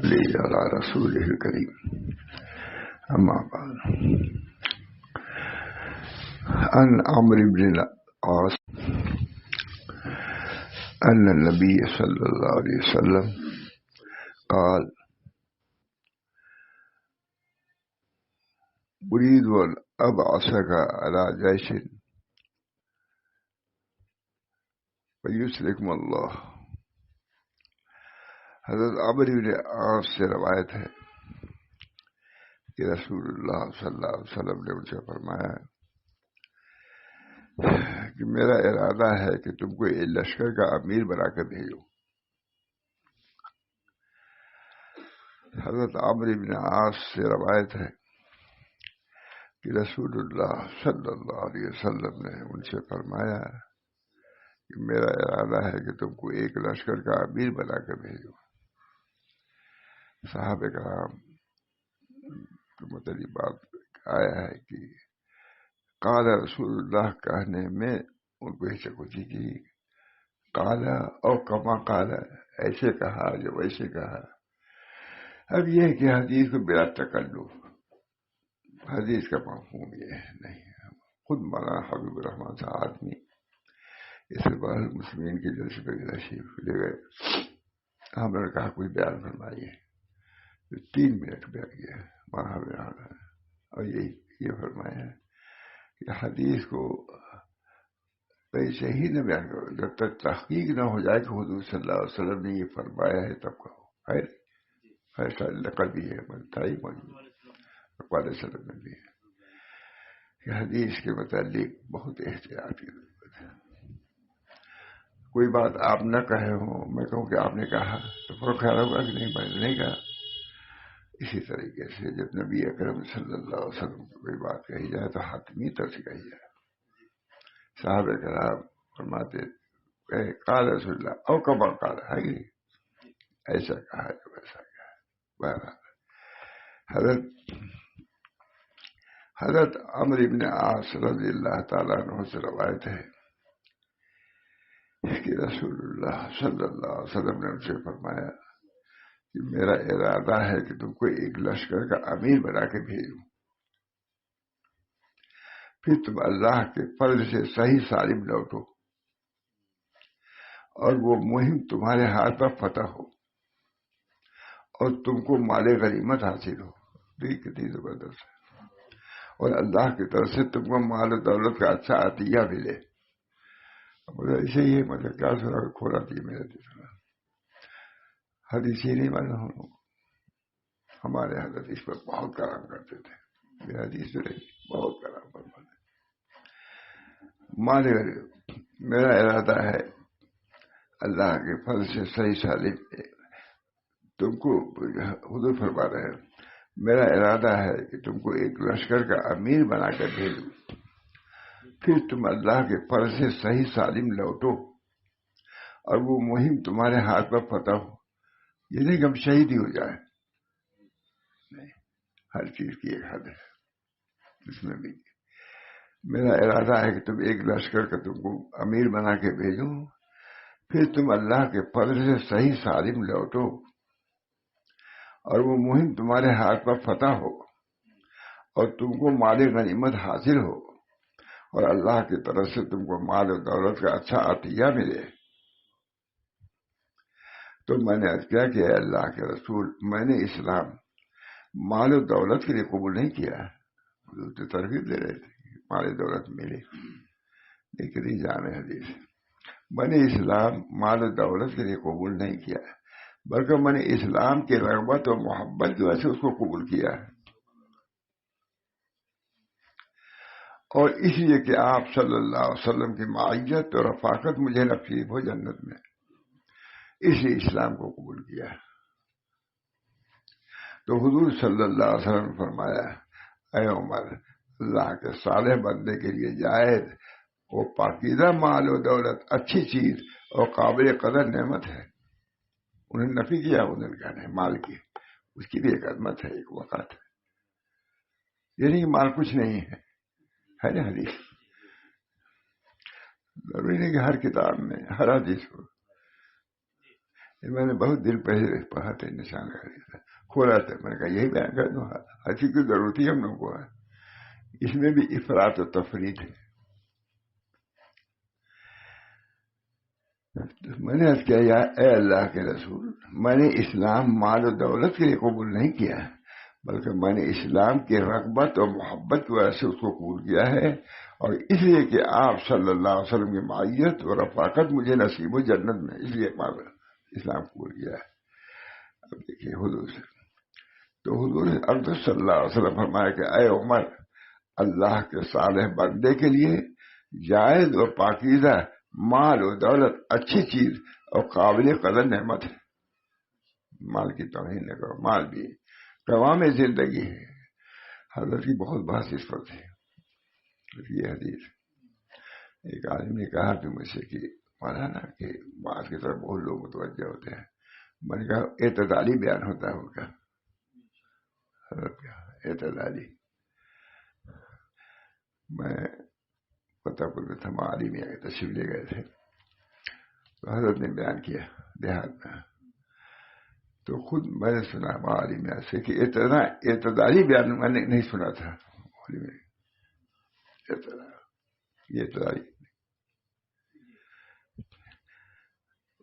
صلی علی رسول الکریم اما بعد عن عمرو بن العاص ان النبي صلی اللہ علیہ وسلم قال اريد ان ابعثك على جيش فيسلكم اللہ. حضرت عمرو بن عاص سے روایت ہے کہ رسول اللہ صلی اللہ علیہ وسلم نے ان سے فرمایا کہ میرا ارادہ ہے کہ تم کو ایک لشکر کا امیر بنا کر بھیجو. حضرت عمرو بن عاص سے روایت ہے کہ رسول اللہ صلی اللہ علیہ وسلم نے ان سے فرمایا کہ میرا ارادہ ہے کہ تم کو ایک لشکر کا امیر بنا کر بھیجو. صحابہ کرام کے متعلق بات آیا ہے کہ قال رسول اللہ کہنے میں ان کو ایسے کچھ کی قال او کما قال ایسے کہا جو ویسے کہا. اب یہ ہے کہ حدیث کو بلا تکلف، حدیث کا مفہوم یہ نہیں ہے. خود مولانا حبیب الرحمن صاحب آدمی اس بار مسلمین کے جلسے پہ تشریف لے گئے. ہم نے کہا کوئی بیان فرمائیے، 3 منٹ بیٹھ گیا وہاں اور یہ فرمایا کہ حدیث کو ایسے ہی نہ بیان کرو جب تک تحقیق نہ ہو جائے کہ حضور صلی اللہ علیہ وسلم نے یہ فرمایا ہے تب کہو. ایسا لقب بھی ہے تھائی اقبال وسلم میں بھی ہے کہ حدیث کے متعلق بہت احتیاط کی ضرورت ہے. کوئی بات آپ نہ کہے ہوں، میں کہوں کہ آپ نے کہا تو پھر خیال ہوگا کہ نہیں میں نے نہیں کہا. اسی طریقے سے جب نبی اکرم صلی اللہ علیہ وسلم کی کوئی بات کہی جائے تو حتمی طور سے کہی جائے. صحابہ کرام فرماتے قال رسول اللہ او کما قال ہے ایسا کہا جو ویسا کہا. حضرت عمرو بن عاص رضی اللہ تعالیٰ عنہ سے روایت ہے کہ رسول اللہ صلی اللہ علیہ وسلم نے ان سے فرمایا کہ میرا ارادہ ہے کہ تم کو ایک لشکر کا امیر بنا کے بھیجوں، پھر تم اللہ کے فضل سے صحیح سالم لوٹو اور وہ مہم تمہارے ہاتھ پر فتح ہو اور تم کو مال غنیمت حاصل ہو. کتنی زبردست ہے. اور اللہ کی طرف سے تم کو مال و دولت کا اچھا عطیہ ملے. ایسے ہی مطلب کیا سنا کھولا تھی میرے دل. حدیث ہی نہیں معلوم، ہمارے حضرت اس پر بہت کرام کرتے تھے. میرا حدیث نہیں بہت کرام فرماتے. مال میرا ارادہ ہے اللہ کے فضل سے صحیح سالم تم کو حضور فرما رہے ہیں میرا ارادہ ہے کہ تم کو ایک لشکر کا امیر بنا کر بھیجوں، پھر تم اللہ کے فضل سے صحیح سالم لوٹو اور وہ مہم تمہارے ہاتھ پر فتح ہو. یہ نہیں کہ ہم شہید ہی ہو جائیں، نہیں، ہر چیز کی ایک حد ہے. اس میں بھی میرا ارادہ ہے کہ تم ایک لشکر کا تم کو امیر بنا کے بھیجوں، پھر تم اللہ کے فضل سے صحیح سالم لوٹو اور وہ مہم تمہارے ہاتھ پر فتح ہو اور تم کو مال غنیمت حاصل ہو اور اللہ کی طرف سے تم کو مال و دولت کا اچھا عطیہ ملے. تو میں نے عرض کیا کہ اے اللہ کے رسول، میں نے اسلام مال و دولت کے لیے قبول نہیں کیا. تو ترغیب دے رہے تھے مال و دولت ملے، لیکن جامع حدیث میں نے اسلام مال و دولت کے لیے قبول نہیں کیا، بلکہ میں نے اسلام کی رغبت اور محبت کی وجہ سے اس کو قبول کیا ہے. اور اس لیے کہ آپ صلی اللہ علیہ وسلم کی معیت اور رفاقت مجھے نصیب ہو جنت میں، اس لیے اسلام کو قبول کیا ہے. تو حضور صلی اللہ علیہ وسلم نے فرمایا اے عمر، اللہ کے صالح بندے کے لیے جائز وہ پاکیزہ مال و دولت اچھی چیز اور قابل قدر نعمت ہے. انہیں نفی کیا، انہوں نے کہا مال کی اس کی بھی ایک عظمت ہے، ایک وقت ہے. یعنی مال کچھ نہیں ہے نا. حدیث ضروری نہیں کہ ہر کتاب میں ہر حدیث ہو، میں نے بہت دن پہلے پڑھا تھا نشان کا کھولا تھا، میں نے کہا یہی بیان کر دوں، حدیث کی ضرورت ہی ہم لوگوں کو ہے، اس میں بھی افراط و تفریط ہے۔ میں نے عرض کیا یا اے اللہ کے رسول، میں نے اسلام مال و دولت کے لیے قبول نہیں کیا ہے، بلکہ میں نے اسلام کی رغبت اور محبت کی وجہ سے اس کو قبول کیا ہے، اور اس لیے کہ آپ صلی اللہ علیہ وسلم کی معیت اور رفاقت مجھے نصیب ہو جنت میں، اس لیے میں اسلام قبول کیا ہے۔ اب دیکھیے حضور سے تو حضور اقدس صلی اللہ علیہ وسلم فرمایا کہ اے عمر، اللہ کے صالح بندے کے لیے جائز اور پاکیزہ مال و دولت اچھی چیز اور قابل قدر نعمت ہے۔ مال کی توہین نہ کرو، مال بھی قوام زندگی ہے۔ حضرت کی بہت بحث اس پر تھی۔ یہ حدیث ایک آدمی نے کہا کہ مجھ سے کہ مولانا کہ بات کی طرف بہت لوگ متوجہ ہوتے ہیں، میں نے کہا اعتدالی بیان ہوتا ہے ان کا، حضرت کیا اعتدالی۔ میں فتح پور میں تھا، علی میں آئے تشریف لے گئے تھے، تو حضرت نے بیان کیا دیہات میں، تو خود میں نے سنا علی میں سے کہ اعتدالی بیان میں نے نہیں سنا تھا علی میں، یہ اعتدالی۔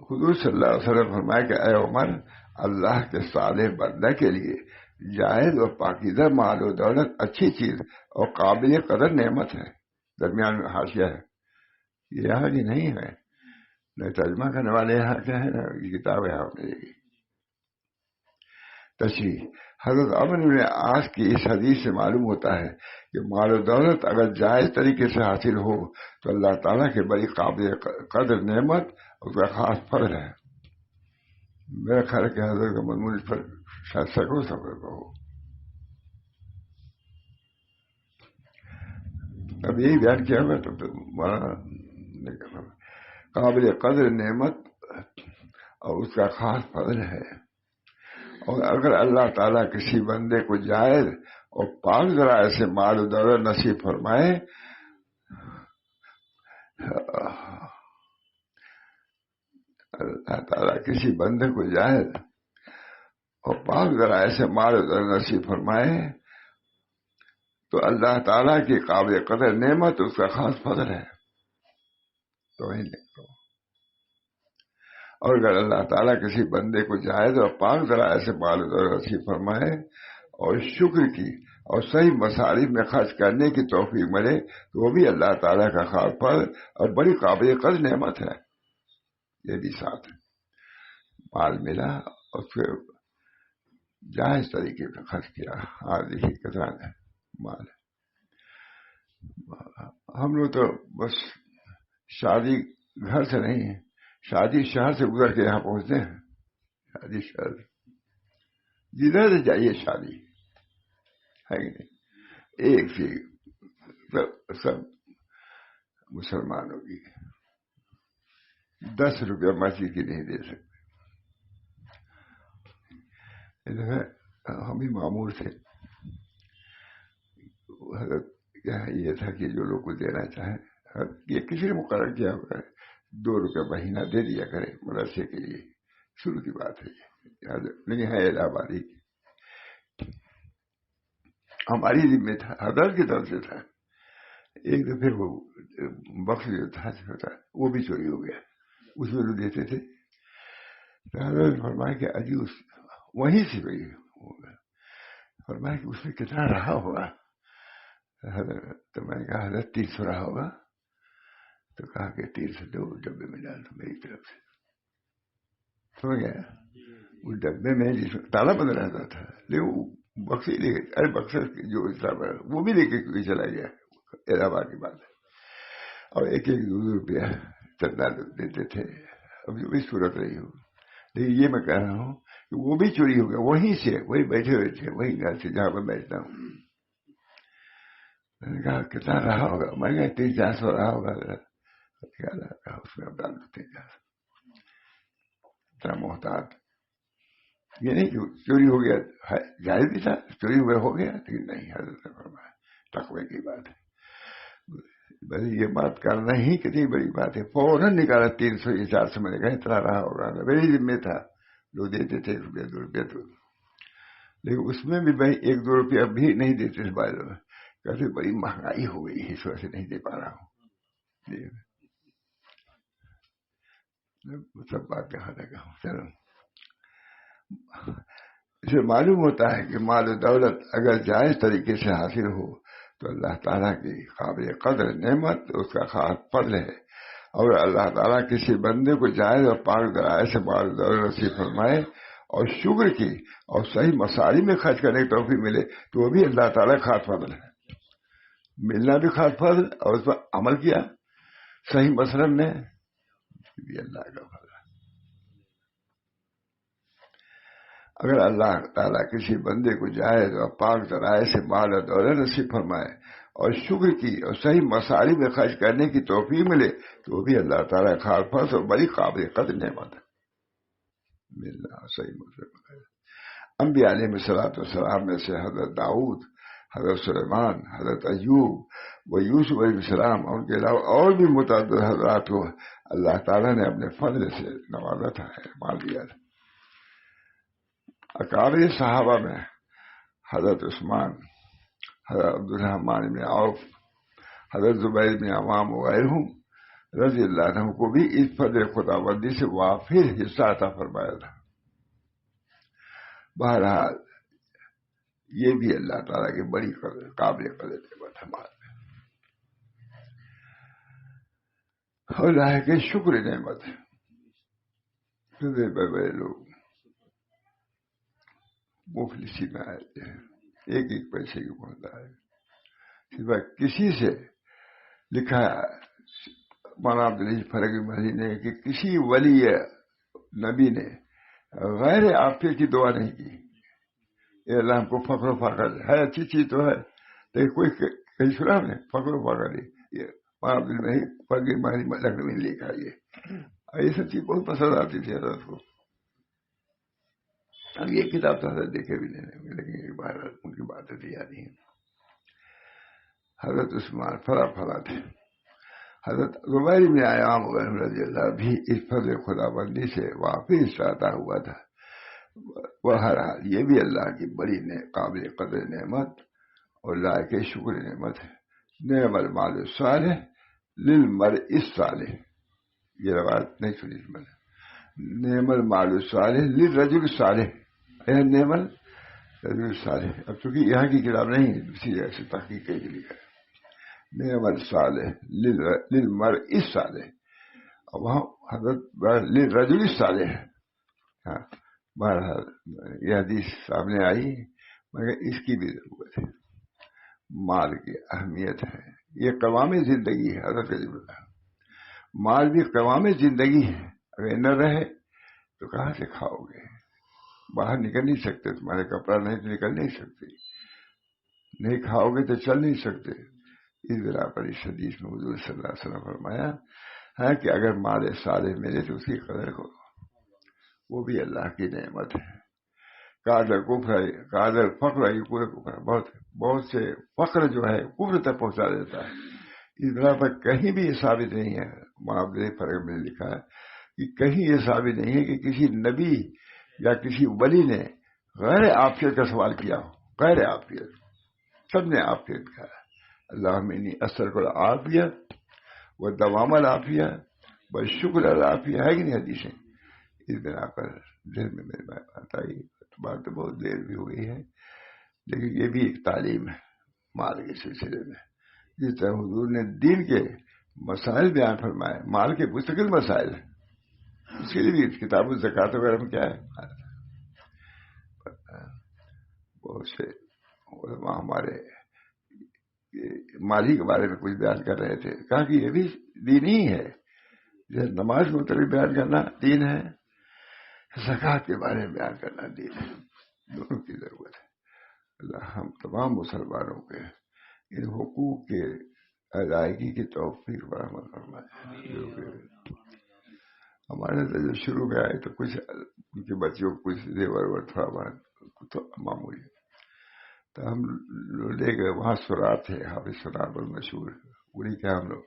حضور صلی اللہ علیہ وسلم فرمایا کہ اے عمر، اللہ کے صالح بندہ کے لیے جائز اور پاکیزہ مال و دولت اچھی چیز اور قابل قدر نعمت ہے۔ درمیان میں حاشیہ ہے، یہ یہاں کی نہیں ہے، نہ ترجمہ کرنے والے یہاں کے ہیں، نہ یہ کتاب ہے میرے کی تشریح۔ حضرت عمرو بن عاص کی اس حدیث سے معلوم ہوتا ہے کہ مال و دولت اگر جائز طریقے سے حاصل ہو تو اللہ تعالیٰ کے بڑی قابل قدر نعمت اس کا خاص فضل ہے۔ میرا خیال ہے کہ حضرت کا مضمون اس پر شاید سینکڑوں سفر کا ہو۔ اب یہی بیان کیا ہوا تو مولانا قابل قدر نعمت اور اس کا خاص فضل ہے، اور اگر اللہ تعالیٰ کسی بندے کو جائز اور پاک ذرائع سے مال و دولت نصیب فرمائے، اللہ تعالیٰ کسی بندے کو جائز اور پاک ذرائع سے مال و دولت نصیب فرمائے تو اللہ تعالیٰ کی قابل قدر نعمت اس کا خاص فضل ہے۔ تو اور اگر اللہ تعالیٰ کسی بندے کو جائز اور پاک ذرائع سے مال و دولت نصیب فرمائے اور شکر کی اور صحیح مصارف میں خرچ کرنے کی توفیق ملے تو وہ بھی اللہ تعالیٰ کا خاص فضل اور بڑی قابل قدر نعمت ہے۔ یہ بھی ساتھ مال ملا اور پھر جائز طریقے سے خرچ کیا، آج دیکھیے کتنا مال ہے۔ ہم لوگ تو بس شادی گھر سے نہیں ہے، شادی شہر سے گزر کے یہاں پہنچتے ہیں، شادی شہر جدھر سے جائیے شادی ہے کہ نہیں، ایک سی سب مسلمانوں کی 10 روپیہ مسجد کی نہیں دے سکتے۔ ہم ہی معمول تھے، یہ تھا کہ جو لوگ کو دینا چاہیں یہ کسی نے مقرر کیا ہوگا 2 روپیہ مہینہ دے دیا کرے مدرسے کے لیے، شروع کی بات ہے یہ، لیکن ہے الہ آبادی ہماری ذمہ تھا، حضرت کی طرف سے تھا۔ ایک تو پھر وہ بخش جو تھا وہ بھی چوری ہو گیا، اس میں جو دیتے تھے حضرت فرمایا کہ عجیب وہیں سے گئی ہوگا، فرمایا کہ اس میں کتنا رہا ہوگا، تو میں نے کہا حضرت 300 رہا ہوگا، تو کہا کہ 300 دو ڈبے میں ڈال دو میری طرف سے، سمجھ گیا؟ اس ڈبے میں جس میں تالا بند رہتا تھا، لیکن بکسے لے کے ارے بکسر جو حساب ہے وہ بھی لے کے چلا گیا، الہ آباد کی بات ہے، اور 1-2 روپیہ چندہ دیتے تھے، اب جو بھی صورت رہی ہو، لیکن یہ میں کہہ رہا ہوں کہ وہ بھی چوری ہو گیا، وہیں سے وہی بیٹھے ہوئے تھے، وہی گھر سے جہاں پہ بیٹھتا ہوں۔ میں نے کہا کتنا رہا ہوگا، میں نے کہا 300-400 رہا ہوگا، اس میں اب ڈال دو 300 اتنا محتاط، یہ نہیں کہ چوری ہو گیا، جائز بھی تھا چوری ہو گیا، لیکن نہیں، حضرت نے فرمایا تقوی کی بات ہے، بس یہ بات کرنا ہی کتنی بڑی بات ہے. فوراً نکالا 300 یا 400. میں نے کہا اتنا رہا ہوگا, میری ذمہ تھا. لوگ دیتے تھے 1 روپیہ 2 روپیہ تو, لیکن اس میں بھی بھائی 1-2 روپیہ بھی نہیں دیتے تھے بھائی لوگ. کہتے بڑی مہنگائی ہو گئی ہے اس وجہ سے نہیں دے پا رہا ہوں. سب بات کہاں لگا ہوں. چلو, اسے معلوم ہوتا ہے کہ مال و دولت اگر جائز طریقے سے حاصل ہو تو اللہ تعالیٰ کی قابل قدر نعمت اس کا خاص فضل ہے. اور اللہ تعالیٰ کسی بندے کو جائز اور پاک ذرائع سے مال و دولت نصیب فرمائے اور شکر کی اور صحیح مصارف میں خرچ کرنے کی توفیق ملے تو وہ بھی اللہ تعالیٰ کا خاص فضل ہے. ملنا بھی خاص فضل, اور اس پر عمل کیا صحیح مصرف میں بھی اللہ کا فضل. اگر اللہ تعالیٰ کسی بندے کو جائز اور پاک ذرائع سے مال و دولت نصیب فرمائے اور شکر کی اور صحیح مصارف میں خرچ کرنے کی توفیق ملے تو وہ بھی اللہ تعالیٰ کا خاص فضل اور بڑی قابل قدر نعمت ہے. ملنا صحیح مصرف. انبیاء علیہ الصلوۃ والسلام میں سے حضرت داؤد, حضرت سلیمان, حضرت ایوب و یوسف علیہ السلام اور ان کے علاوہ اور بھی متعدد حضرات کو اللہ تعالیٰ نے اپنے فضل سے نوازا ہے, مال دیا ہے. اکابر صحابہ میں حضرت عثمان, حضرت عبدالرحمن بن عوف, حضرت زبیر بن عوام وغیرہم رضی اللہ عنہ کو بھی اس فضل خداوندی سے وافر حصہ عطا فرمایا تھا. بہرحال یہ بھی اللہ تعالیٰ کی بڑی قابل قدر نعمت ہے. اور اللہ کے شکر نعمت ہے. بڑے لوگ مفلسی میں آتے ہیں, 1-1 پیسے کی محتاج ہے. سوائے کسی سے لکھا مولانا عبدالعزیز فرنگی محلی نے کہ کسی ولی نبی نے غیر عافیت کی دعا نہیں کی. اے اللہ ہم کو فقر و فاقہ ہے, اچھی چیز تو ہے لیکن کوئی کہیں سنا ہم نے فقر و فاقہ نہیں. یہ مولانا عبدالعزیز فرنگی محلی لکھنؤ نے لکھا. یہ سب چیز بہت پسند آتی تھی حضرت کو. اب یہ کتاب تو حضرت دیکھے بھی نہیں, لیکن ان کی باتیں تو یاد نہیں. حضرت عثمان فلا تھے. حضرت زبیر بن عوام رضی اللہ بھی اس فضل خدا بندی سے واپس عطا ہوا تھا. بہرحال یہ بھی اللہ کی بڑی قابل قدر نعمت اور لائق شکر نعمت ہے. نعم المال الصالح للمرء الصالح, یہ روایت نہیں سنی میں نے. نعم المال الصالح للرجل الصالح, نعم الرجل الصالح. اب چونکہ یہاں کی کتاب نہیں, دوسری جگہ سے تحقیق کے لیے لکھا ہے نعم الصالح للمرء الصالح, اور وہاں حضرت للرجل الصالح. ہاں بہرحال یہ حدیث سامنے آئی مگر اس کی بھی ضرورت ہے. مال کی اہمیت ہے, یہ قوام زندگی ہے. حضرت علی اللہ, مال بھی قوام زندگی ہے. اگر نہ رہے تو کہاں سے کھاؤ گے؟ باہر نکل نہیں سکتے, تمہارے کپڑا نہیں تو نکل نہیں سکتے, نہیں کھاؤ گے تو چل نہیں سکتے. اس بنا پر اس حدیث میں حضور صلی اللہ علیہ وسلم فرمایا ہے کہ اگر مال صالح ملے تو اس کی قدر کرو, وہ بھی اللہ کی نعمت ہے. قادر فقر یہ پورے بہت سے فقر جو ہے کفر تک پہنچا دیتا ہے. اس بنا پر کہیں بھی یہ ثابت نہیں ہے, معاملے فرق میں لکھا ہے کہ کہیں یہ ثابت نہیں ہے کہ کسی نبی یا کسی ولی نے غیر عافیت کا سوال کیا ہو. غیر عافیت سب نے عافیت کا ہے. اللہم انی اسألک العافیہ و دوام العافیہ و شکر العافیہ, ہے کہ نہیں حدیثیں. اس بنا پر ذہن میں میرے بات آئی. بات تو بہت دیر بھی ہوئی ہے لیکن یہ بھی ایک تعلیم ہے مال کے سلسلے میں. جس طرح حضور نے دین کے مسائل بیان فرمائے, مال کے مستقل مسائل, اس کے لیے بھی کتاب الزکوٰۃ وغیرہ میں کیا ہے. بہت سے علماء ہمارے مالی کے بارے میں کچھ بیان کر رہے تھے, کہا کہ یہ بھی دین ہی ہے. جیسے نماز کے متعلق بیان کرنا دین ہے, زکوٰۃ کے بارے میں بیان کرنا دین ہے. دونوں کی ضرورت ہے. اللہ ہم تمام مسلمانوں کے ان حقوق کے ادائیگی کی توفیق فراہم فرمائے. ہمارے جو شروع میں آئے تو کچھ ان کے بچوں کو کچھ زیور تھوڑا بہت معمولی, تو ہم لے گئے وہاں سرات ہے, حافظ سرات بہت مشہور, پوری کیا ہم لوگ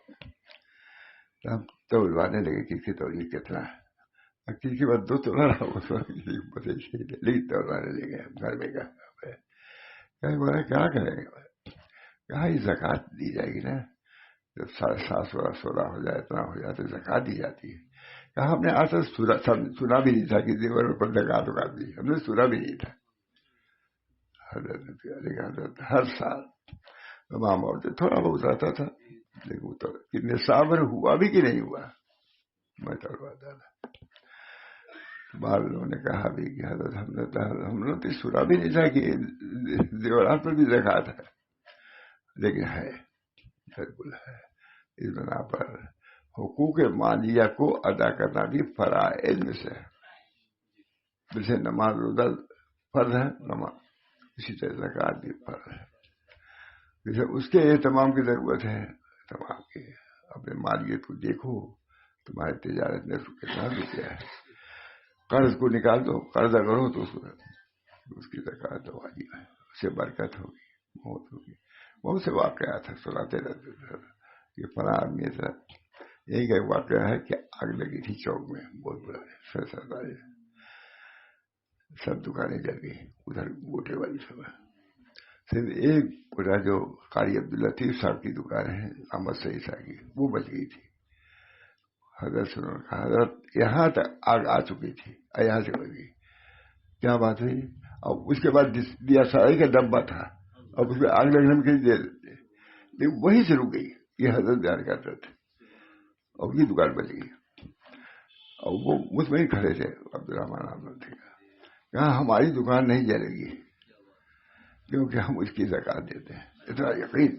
ہم تولوانے لگے کس کی تولی کتنا ہے، کسی کے بعد 2 تولا رہا وہ لیکن تولوانے لگے ہم گھر میں بولا کیا کریں گے، کہاں یہ زکوٰۃ دی جائے گی نا، جب 7.5 16 ہو جائے اتنا ہو جائے تو زکوٰۃ دی جاتی ہے. کہا ہم نے آج تک سنا بھی نہیں تھا کہ زیور پر زکوٰۃ اگا دی، ہم نے سنا بھی نہیں تھا. حضرت ہر سال تمام عورتیں تھوڑا بہت آتا تھا، لیکن وہ تو کتنے سال ہوا بھی کہ نہیں ہوا. میں بعض لوگوں نے کہا بھی کہ حضرت ہم نے تو سنا بھی نہیں تھا کہ زیورات پر بھی زکوٰۃ ہے، لیکن ہے، بالکل ہے. اس بنا پر حقوق مالیہ کو ادا کرنا بھی فرائض میں سے ہے. جیسے نماز روزہ فرض ہے، نماز اسی طرح زکوٰۃ بھی فرض ہے. جیسے اس کے اہتمام کی ضرورت ہے، اہتمام کی. اپنے مالیت کو دیکھو، تمہاری تجارت میں کتنا روپیہ ہے، قرض کو نکال دو، قرضہ کرو تو اس کی زکوٰۃ واجب ہے، اس سے برکت ہوگی، موت ہوگی. بہت سے واقعات ہیں سناتے رہتے تھے کہ فلاں آدمی ایسا. یہی کا ایک واقعہ ہے کہ آگ لگی تھی چوک میں، بہت بڑا، سب دکانیں جل گئی، ادھر گوٹے والی سب ہے، صرف ایک بڑا جو قاری عبداللطیف صاحب کی دکان ہے احمد سعید صاحب کی، وہ بچ گئی تھی. حضرت سے انہوں نے کہا حضرت یہاں تک آگ آ چکی تھی، یہاں سے بچ گئی، کیا بات ہوئی؟ اور اس کے بعد دیا سائی کا ڈبہ تھا، اب اس میں آگ لگنے میں کہیں دے دیتے، لیکن وہیں سے رک گئی. یہ حضرت بیان کرتے تھے، اور یہ دکان بچ گئی. اور وہ مطمئن کھڑے تھے، عبدالرحمان احمد تھے، کہاں ہماری دکان نہیں جلے گی کیونکہ ہم اس کی زکوٰۃ دیتے ہیں. اتنا یقین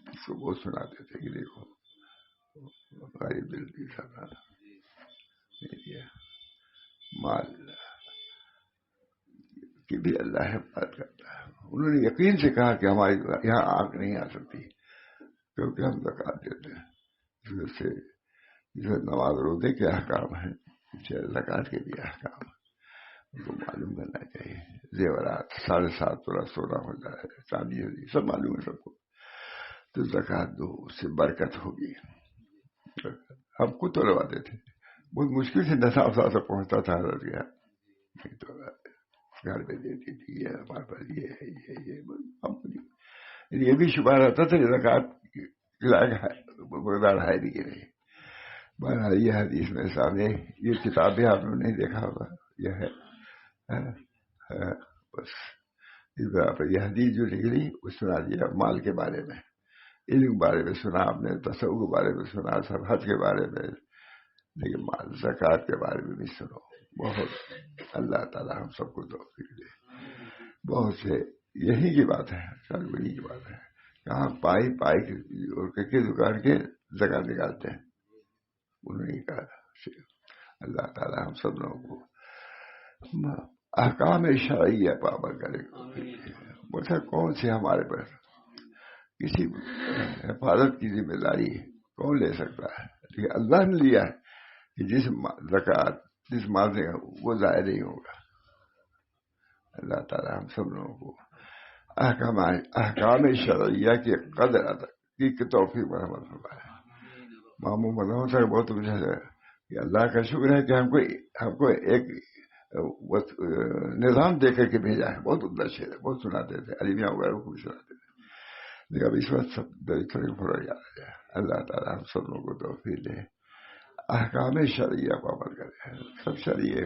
اس کو بہت سناتے تھے کہ دیکھو غریب دل کی سزا مال کی بھی اللہ حفاظت کرتا ہے. انہوں نے یقین سے کہا کہ ہماری یہاں آگ نہیں آ سکتی کیونکہ ہم زکوٰۃ دیتے ہیں. اس وجہ سے جو نماز روزے کے احکام ہیں، زکوٰۃ کے بھی احکام ہیں، ان کو معلوم کرنا چاہیے. زیورات 7.5 تولا سونا ہو جائے، چاندی ہو جائے، سب معلوم ہے سب کو، تو زکوٰۃ دو، اس سے برکت ہوگی. ہم خود تولواتے تھے، بہت مشکل سے نصاب سے پہنچتا تھا حضرت کا، نہیں تو گھر میں دیتی تھی، یہ ہمارے پاس یہ ہے، یہ بھی شبہ رہتا تھا کہ زکوٰۃ مقدار ہے بھی کہ نہیں. بہرحال یہ حدیث میں سامنے، یہ کتابیں آپ نے نہیں دیکھا ہوگا، یہ ہے بس اس طرح پر یہ حدیث جو نکلی وہ سنا دیا. مال کے بارے میں، علم کے بارے میں سنا آپ نے، تصوف کے بارے میں سنا، سب حج کے بارے میں، لیکن زکوٰۃ کے بارے میں بھی سنو. بہت اللہ تعالیٰ ہم سب کو توفیق دے. بہت سے یہی کی بات ہے، سرگری کی بات ہے، کہاں پائی اور کی دکان کے زکوٰۃ نکالتے ہیں. انہوں نے کہا اللہ تعالیٰ ہم سب لوگوں کو احکام شرعیہ پابند کرے. بولتا کون سے ہمارے پر کسی حفاظت کی ذمہ داری کون لے سکتا ہے؟ لیکن اللہ نے لیا ہے کہ جس زکوٰۃ جس مال سے وہ ضائع نہیں ہوگا. اللہ تعالیٰ ہم سب لوگوں کو احکام شرعیہ کی قدر ادا کی توفیق برآمد فرمائے. ماموں مدعو سے بہت اچھا ہے کہ اللہ کا شکر ہے کہ ہم کو ایک نظام دے کر کے بھیجا ہے. بہت عمدہ شعر ہے، بہت سناتے تھے، علیمیہ وغیرہ کو بھی سناتے تھے، لیکن اب اس وقت سب تھوڑی فرق جا رہا ہے. اللہ تعالیٰ ہم سب لوگوں کو توفیق دے، احکام شرعیہ پابند کرے. سب شرعیہ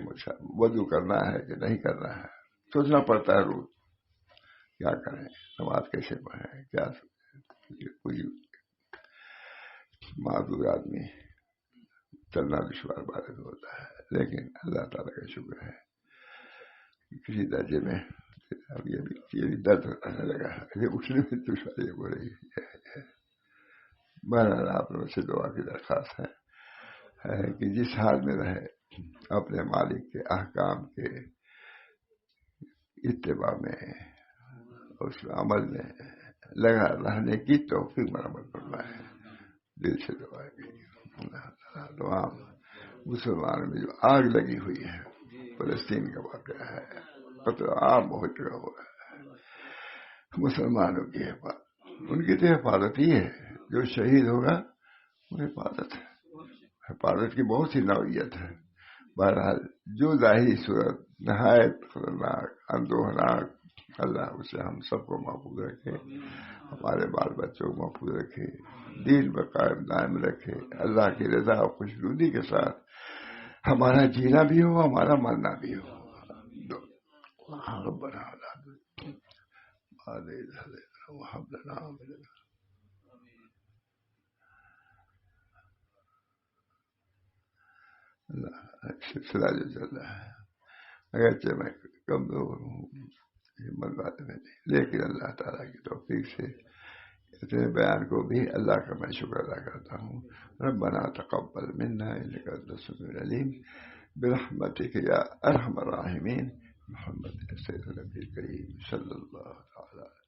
وضو کرنا ہے کہ نہیں کرنا ہے سوچنا پڑتا ہے روز، کیا کریں، نماز کیسے پڑھیں، کیا کوئی معذور آدمی چلنا دشوار بات ہوتا ہے. لیکن اللہ تعالیٰ کا شکر ہے کسی درجے میں اب یہ بھی درد آنے لگا ہے، اٹھنے میں دشواری ہو رہی ہے. بہرحال آپ لوگوں سے دعا کی درخواست ہے کہ جس حال میں رہے اپنے مالک کے احکام کے اتباع میں، اس عمل میں لگا رہنے کی توفیق مرحمت فرمائے. دل سے دعا کی اللہ تعالیٰ دعا. مسلمانوں میں جو آگ لگی ہوئی ہے، فلسطین کا واقعہ ہے، قتل عام ہو چکا ہوا ہے، مسلمانوں کی حفاظت ان کی تو حفاظت ہی ہے، جو شہید ہوگا وہ حفاظت ہے. حفاظت کی بہت سی نوعیت ہے. بہرحال جو ظاہری صورت نہایت خطرناک اندوہناک، اللہ اسے ہم سب کو محفوظ رکھے، ہمارے بال بچوں کو محفوظ رکھے، دین پر قائم دائم رکھے، اللہ کی رضا اور خوشنودی کے ساتھ ہمارا جینا بھی ہو، ہمارا مرنا بھی ہو. ربنا سلسلہ جو چل رہا ہے، اگرچہ میں کمزور ہوں، ہمت والے میں نہیں، لیکن اللہ تعالیٰ کی توفیق سے اتنے بیان کو بھی اللہ کا میں شکر ادا کرتا ہوں. ربنا تقبل منا انك انت السميع العليم برحمتك يا ارحم الراحمين. محمد سید النبی کریم صلی اللہ تعالی